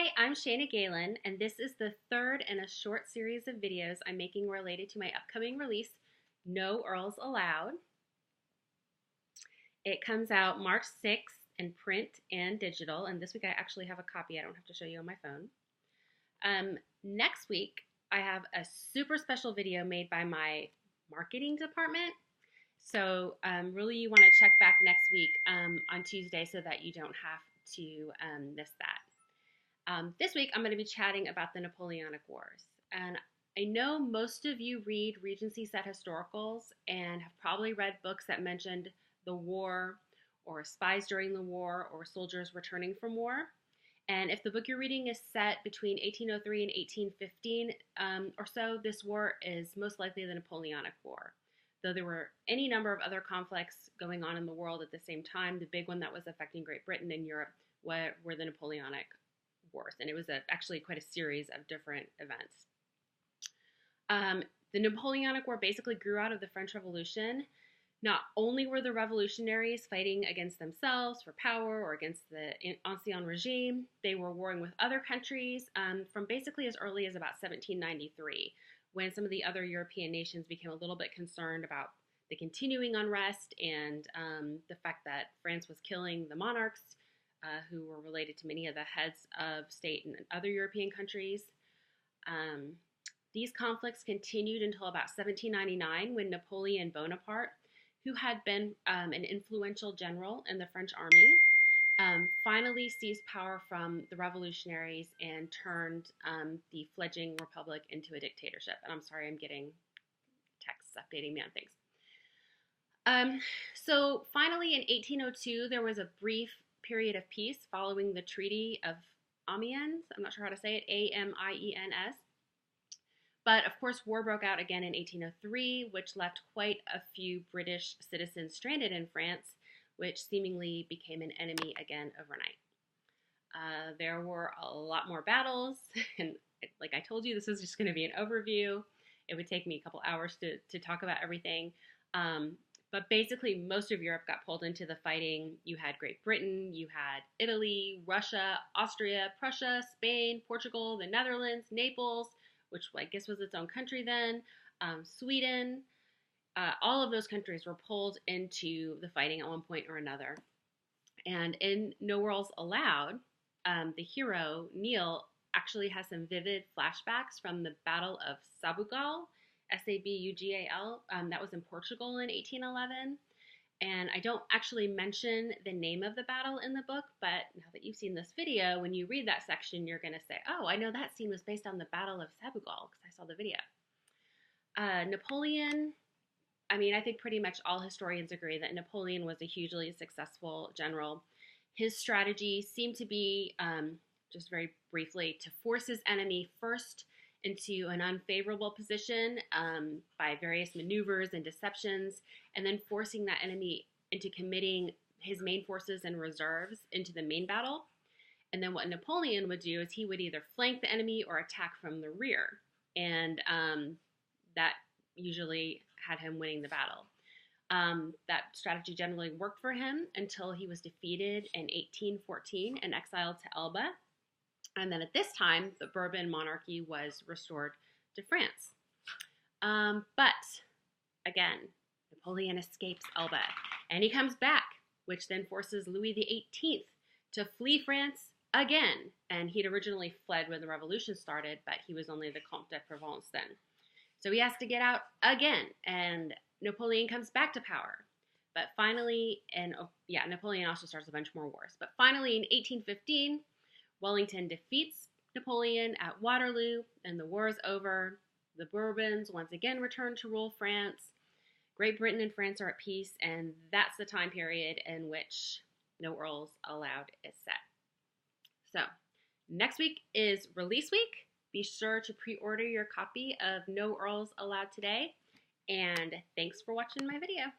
Hi, I'm Shayna Galen, and this is the third in a short series of videos I'm making related to my upcoming release, No Earls Allowed. It comes out March 6th in print and digital, and this week I actually have a copy. I don't have to show you on my phone. Next week, I have a super special video made by my marketing department. So really you want to check back next week on Tuesday so that you don't have to miss that. This week, I'm going to be chatting about the Napoleonic Wars. And I know most of you read Regency set historicals and have probably read books that mentioned the war or spies during the war or soldiers returning from war. And if the book you're reading is set between 1803 and 1815 or so, this war is most likely the Napoleonic War. Though there were any number of other conflicts going on in the world at the same time, the big one that was affecting Great Britain and Europe were the Napoleonic Wars, and it was actually quite a series of different events. The Napoleonic War basically grew out of the French Revolution. Not only were the revolutionaries fighting against themselves for power or against the ancien regime, they were warring with other countries from basically as early as about 1793, when some of the other European nations became a little bit concerned about the continuing unrest and the fact that France was killing the monarchs who were related to many of the heads of state in other European countries. These conflicts continued until about 1799 when Napoleon Bonaparte, who had been an influential general in the French army, finally seized power from the revolutionaries and turned the fledgling republic into a dictatorship. And I'm sorry, I'm getting texts updating me on things. So finally in 1802, there was a brief period of peace following the Treaty of Amiens. I'm not sure how to say it, Amiens. But of course, war broke out again in 1803, which left quite a few British citizens stranded in France, which seemingly became an enemy again overnight. There were a lot more battles, and like I told you, this is just going to be an overview. It would take me a couple hours to talk about everything. But basically, most of Europe got pulled into the fighting. You had Great Britain, you had Italy, Russia, Austria, Prussia, Spain, Portugal, the Netherlands, Naples, which I guess was its own country then, Sweden. All of those countries were pulled into the fighting at one point or another. And in No Earls Allowed, the hero, Neil, actually has some vivid flashbacks from the Battle of Sabugal, Sabugal, that was in Portugal in 1811. And I don't actually mention the name of the battle in the book, but now that you've seen this video, when you read that section, you're going to say, oh, I know that scene was based on the Battle of Sabugal because I saw the video. Napoleon, I think pretty much all historians agree that Napoleon was a hugely successful general. His strategy seemed to be, just very briefly, to force his enemy first into an unfavorable position by various maneuvers and deceptions, and then forcing that enemy into committing his main forces and reserves into the main battle. And then what Napoleon would do is he would either flank the enemy or attack from the rear. And that usually had him winning the battle. That strategy generally worked for him until he was defeated in 1814 and exiled to Elba. And then at this time, the Bourbon monarchy was restored to France. But again, Napoleon escapes Elba and he comes back, which then forces Louis XVIII to flee France again. And he'd originally fled when the revolution started, but he was only the Comte de Provence then. So he has to get out again, and Napoleon comes back to power. But finally, Napoleon also starts a bunch more wars. But finally in 1815, Wellington defeats Napoleon at Waterloo, and the war is over. The Bourbons once again return to rule France. Great Britain and France are at peace, and that's the time period in which No Earls Allowed is set. So, next week is release week. Be sure to pre-order your copy of No Earls Allowed today, and thanks for watching my video.